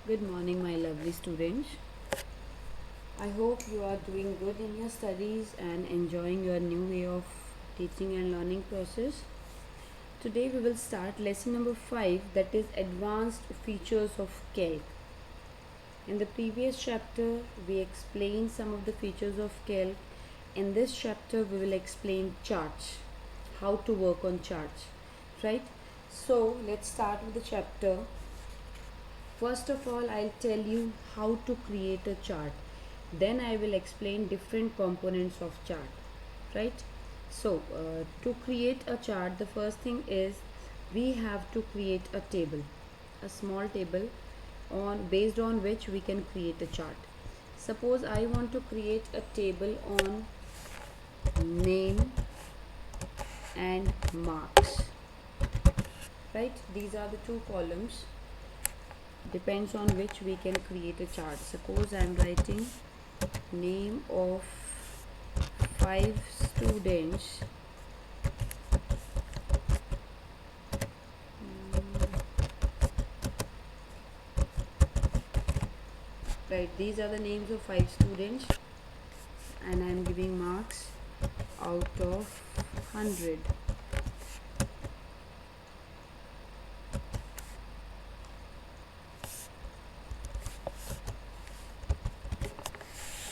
Good morning, my lovely students. I hope you are doing good in your studies and enjoying your new way of teaching and learning process. Today we will start lesson number 5, that is advanced features of Calc. In the previous chapter we explained some of the features of Calc. In this chapter we will explain charts, how to work on charts, right? So let's start with the chapter. First of all, I'll tell you how to create a chart. Then I will explain different components of chart, right? So, to create a chart, the first thing is we have to create a table, a small table on based on which we can create a chart. Suppose I want to create a table on name and marks, right? These are the two columns, depends on which we can create a chart. Suppose I'm writing name of 5 students. Right, these are the names of 5 students and I'm giving marks out of 100.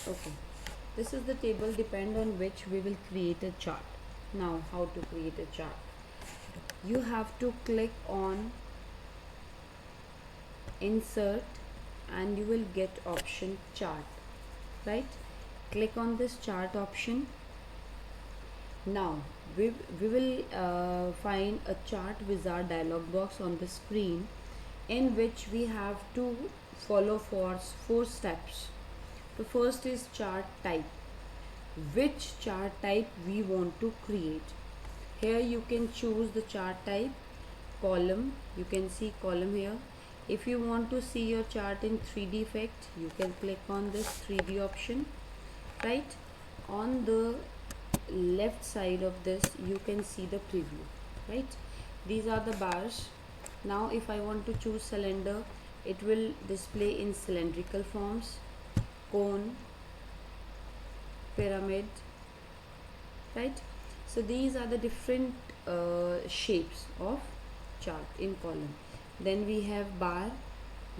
Okay, this is the table depend on which we will create a chart. Now how to create a chart? You have to click on insert and you will get option chart, right? Click on this chart option. Now we will find a chart wizard dialog box on the screen in which we have to follow for 4 steps. The first is chart type. Which chart type we want to create? Here you can choose the chart type. Column, you can see column here. If you want to see your chart in 3D effect, you can click on this 3D option, right? On the left side of this you can see the preview, right? These are the bars. Now if I want to choose cylinder, it will display in cylindrical forms, cone, pyramid, right? So these are the different shapes of chart in column. Then we have bar,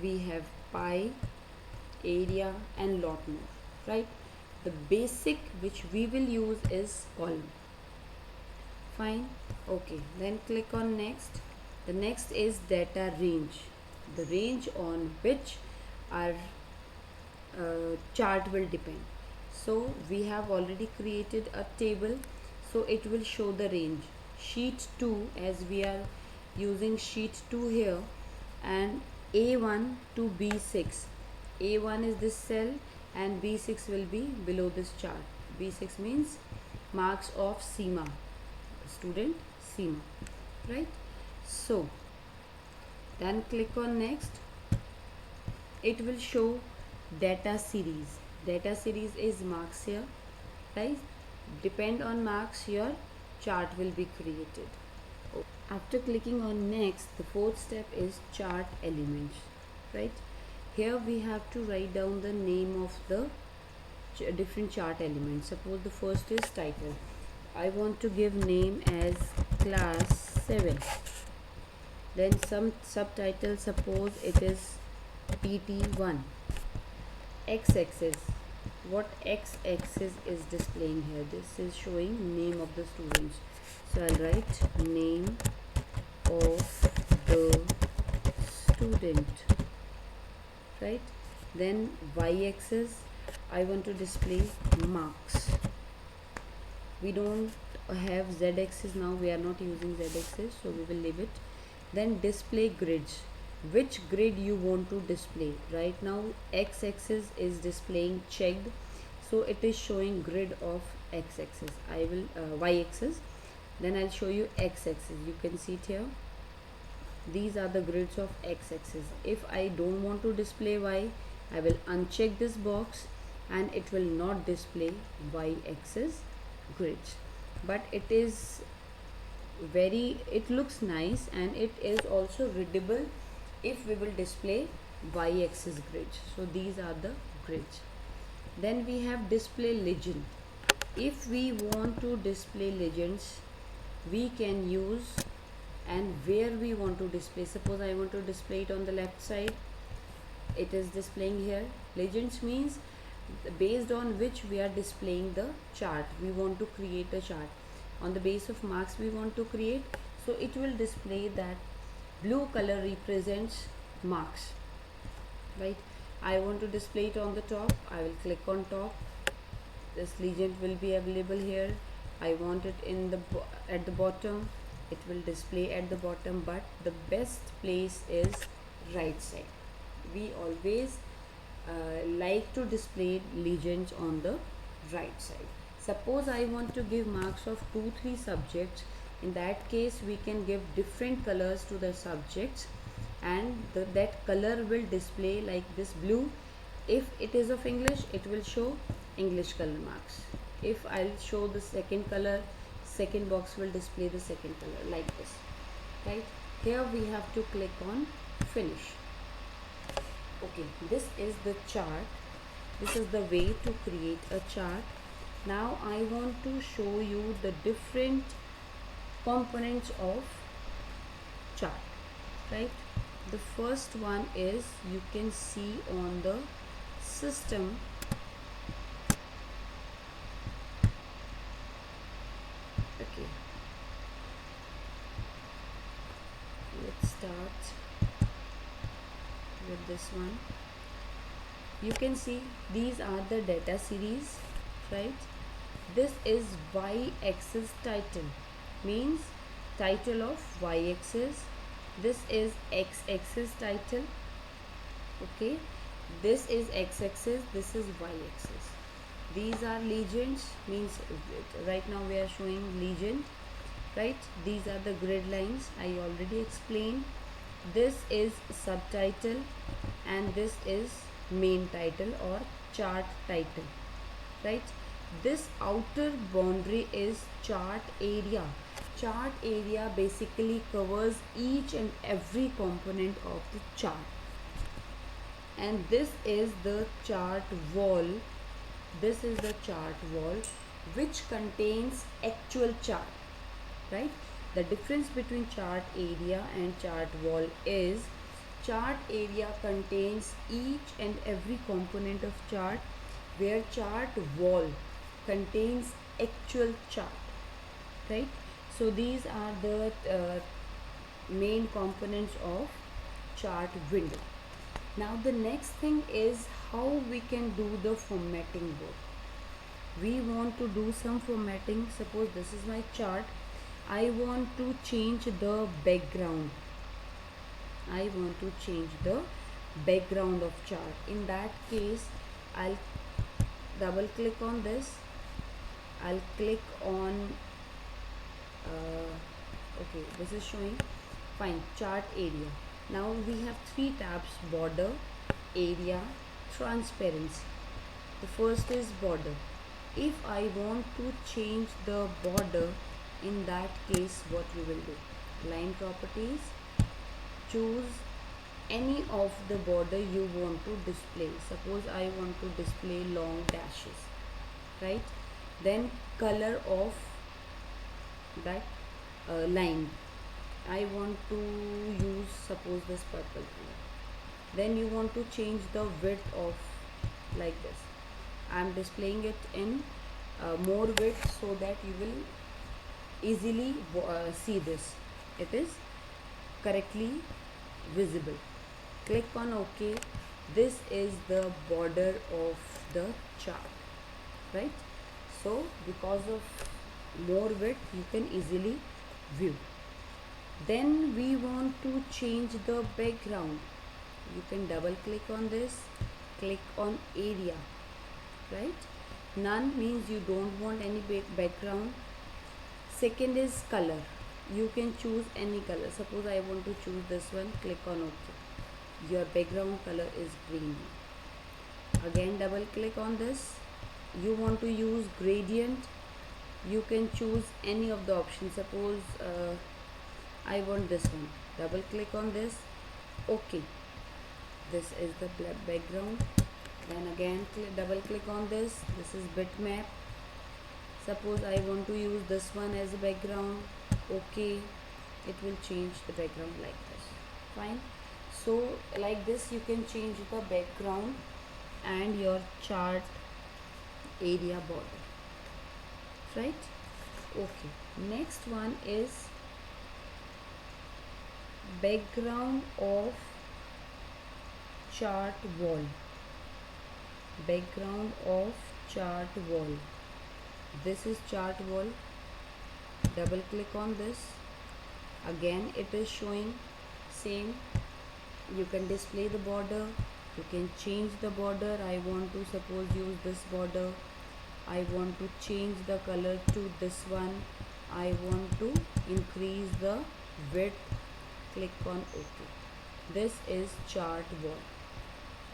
we have pie, area and lot more, right? The basic which we will use is column. Fine. Okay, then click on next. The next is data range, the range on which our chart will depend. So we have already created a table, so it will show the range. Sheet 2, as we are using sheet 2 here, and A1 to B6. A1 is this cell and B6 will be below this chart. B6 means marks of Seema, student Seema, right? So then click on next. It will show data series. Data series is marks here, right? Depend on marks your chart will be created. After clicking on next, the fourth step is chart elements, right? Here we have to write down the name of the different chart elements. Suppose the first is title. I want to give name as class 7. Then some subtitle, suppose it is PT1. X-axis, what X-axis is displaying here? This is showing name of the students, so I'll write name of the student, right? Then Y-axis, I want to display marks. We don't have Z-axis now, we are not using Z-axis, so we will leave it. Then display grids, which grid you want to display. Right now X-axis is displaying checked, so it is showing grid of X-axis. I will Y-axis, then I'll show you X-axis. You can see it here. These are the grids of X-axis. If I don't want to display Y, I will uncheck this box and it will not display Y-axis grids, but it is it looks nice and it is also readable if we will display y-axis grid. So these are the grids. Then we have display legend. If we want to display legends, we can use, and where we want to display. Suppose I want to display it on the left side, it is displaying here. Legends means based on which we are displaying the chart. We want to create a chart on the base of marks we want to create, so it will display that blue color represents marks, right? I want to display it on the top, I will click on top. This legend will be available here. I want it in the at the bottom, it will display at the bottom, but the best place is right side. We always like to display legends on the right side. Suppose I want to give marks of 2-3 subjects. In that case, we can give different colors to the subjects, and that color will display like this blue. If it is of English, it will show English color marks. If I'll show the second color, second box will display the second color like this, right? Here we have to click on finish. Okay, this is the chart. This is the way to create a chart. Now I want to show you the different components of chart, right? The first one is, you can see on the system, okay, let's start with this one. You can see these are the data series, right? This is y-axis title, means title of y-axis. This is x-axis title, okay? This is x-axis, this is y-axis. These are legends, means right now we are showing legend, right? These are the grid lines, I already explained. This is subtitle, and this is main title or chart title, right? This outer boundary is chart area. Chart area basically covers each and every component of the chart. And this is the chart wall. This is the chart wall which contains actual chart, right? The difference between chart area and chart wall is, chart area contains each and every component of chart, where chart wall contains actual chart, right? So these are the main components of chart window. Now the next thing is how we can do the formatting work. We want to do some formatting. Suppose this is my chart, I want to change the background. I want to change the background of chart. In that case, I'll double click on this. I'll click on okay, this is showing fine chart area. Now we have 3 tabs: border, area, transparency. The first is border. If I want to change the border, in that case what we will do, line properties, choose any of the border you want to display. Suppose I want to display long dashes, right? Then color of that line, I want to use, suppose, this purple color. Then you want to change the width of, like this, I am displaying it in more width so that you will easily see this, it is correctly visible. Click on OK. This is the border of the chart, right? So because of more width you can easily view. Then we want to change the background. You can double click on this, click on area, right? None means you don't want any background. Second is color. You can choose any color. Suppose I want to choose this one, click on OK. Your background color is green. Again double click on this. You want to use gradient, you can choose any of the options. Suppose I want this one, double click on this, OK. This is the background. Then again double click on this. This is bitmap. Suppose I want to use this one as a background. Okay, it will change the background like this. Fine. So like this you can change the background and your chart area border, right? Okay, next one is background of chart wall. Background of chart wall. This is chart wall. Double click on this. Again it is showing same. You can display the border, you can change the border. I want to suppose use this border. I want to change the color to this one. I want to increase the width. Click on OK. This is chart wall,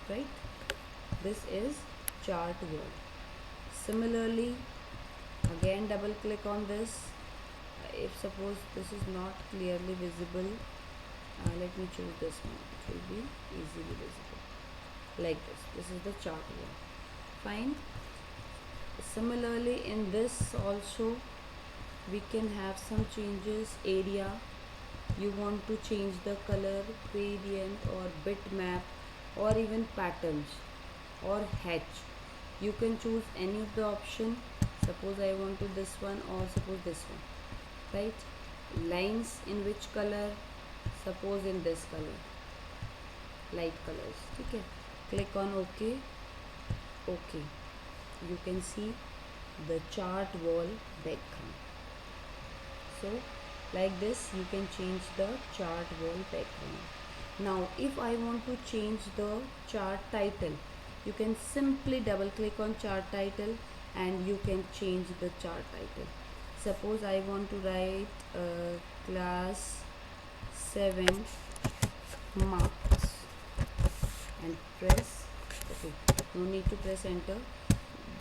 right? This is chart wall. Similarly, again double click on this. If suppose this is not clearly visible, let me choose this one. It will be easily visible like this. This is the chart wall. Fine. Similarly, in this also we can have some changes. Area, you want to change the color, gradient or bitmap or even patterns or hatch. You can choose any of the option. Suppose I want to this one or suppose this one, right? Lines in which color? Suppose in this color, light colors. Okay, click on OK. OK, you can see the chart wall background. So like this you can change the chart wall background. Now if I want to change the chart title, you can simply double click on chart title and you can change the chart title. Suppose I want to write class 7 marks and press okay. No need to press enter,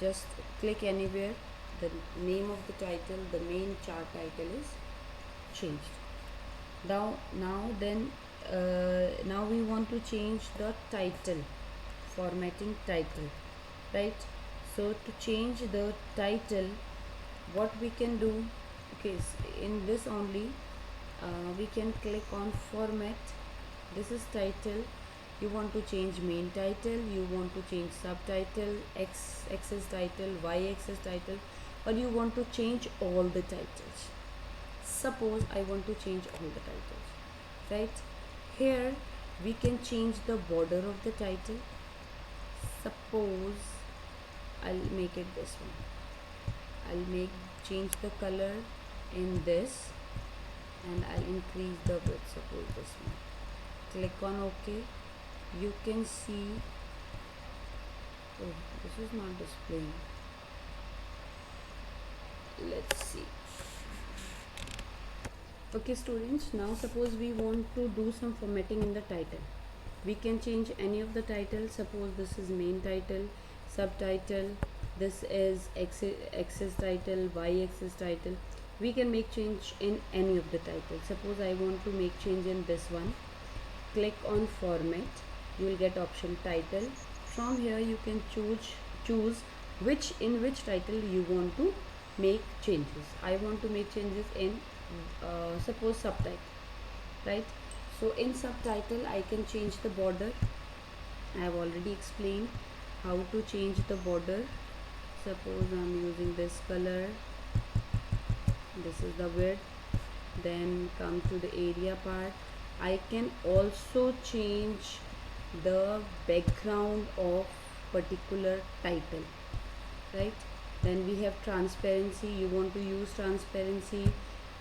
just click anywhere. The name of the title, the main chart title is changed. Now we want to change the title, formatting title, right? So to change the title, what we can do, okay, in this only we can click on format. This is title. You want to change main title, you want to change subtitle, x axis title, y axis title, or you want to change all the titles. Suppose I want to change all the titles, right? Here we can change the border of the title. Suppose I'll make it this one. I'll change the color in this and I'll increase the width. Suppose this one. Click on OK. You can see, oh, this is not displaying. Let's see. Okay students, now suppose we want to do some formatting in the title. We can change any of the titles. Suppose this is main title, subtitle, this is axis title, y axis title. We can make change in any of the titles. Suppose I want to make change in this one. Click on format. You will get option title. From here you can choose which title you want to make changes. I want to make changes in suppose subtitle, right? So in subtitle I can change the border. I have already explained how to change the border. Suppose I'm using this color, this is the width, then come to the area part. I can also change the background of particular title, right? Then we have transparency. You want to use transparency,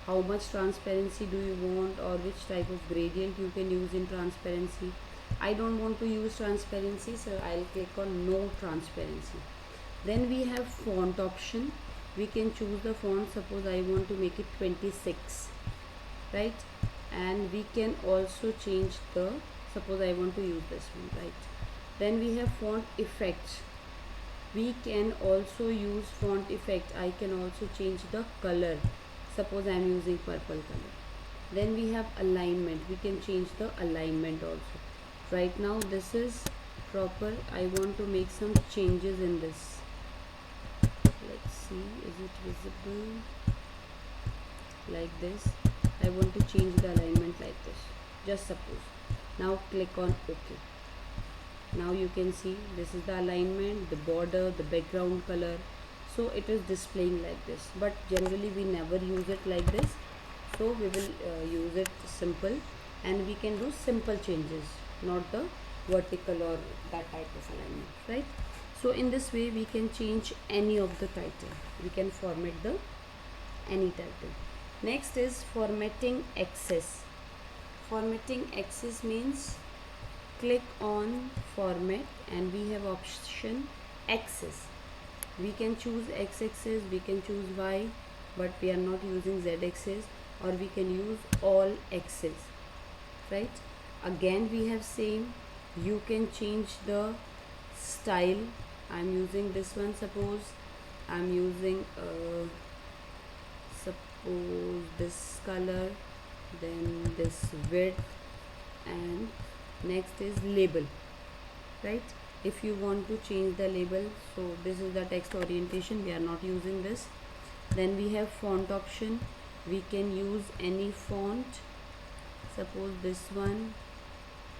how much transparency do you want, or which type of gradient you can use in transparency. I don't want to use transparency, so I'll click on no transparency. Then we have font option. We can choose the font. Suppose I want to make it 26, right? And we can also change the, suppose I want to use this one, right? Then we have font effects. We can also use font effect. I can also change the color. Suppose I am using purple color. Then we have alignment. We can change the alignment also. Right now this is proper. I want to make some changes in this. Let's see, is it visible? Like this. I want to change the alignment like this, just suppose. Now click on OK. Now you can see this is the alignment, the border, the background color. So it is displaying like this, but generally we never use it like this. So we will use it simple, and we can do simple changes, not the vertical or that type of alignment, right? So in this way we can change any of the title. We can format the any title. Next is formatting axis. Formatting axis means click on format and we have option axis. We can choose x-axis, we can choose y, but we are not using z-axis, or we can use all axis, right? Again we have same. You can change the style. I'm using this one. Suppose I'm using suppose this color, then this width, and next is label, right? If you want to change the label, so this is the text orientation, we are not using this. Then we have font option. We can use any font. Suppose this one,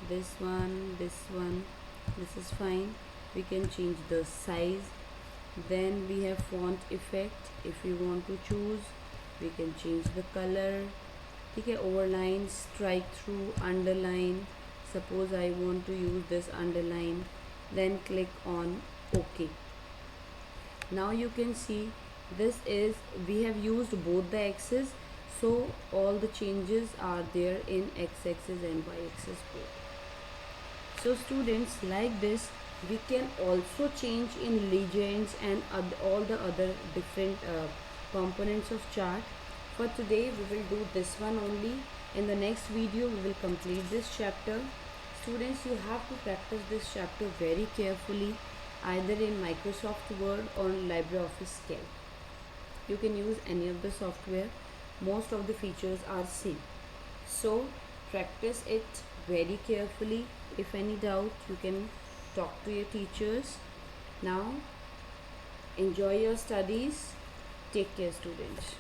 this one, this one, this is fine. We can change the size. Then we have font effect. If you want to choose, we can change the color. Okay, overline, strike through, underline. Suppose I want to use this underline, then click on OK. Now you can see this is, we have used both the axes, so all the changes are there in x-axis and y-axis both. So students, like this we can also change in legends and all the other different components of chart. For today we will do this one only. In the next video we will complete this chapter. Students, you have to practice this chapter very carefully, either in Microsoft Word or LibreOffice Calc. You can use any of the software. Most of the features are same. So practice it very carefully. If any doubt, you can talk to your teachers. Now enjoy your studies. Take care, students.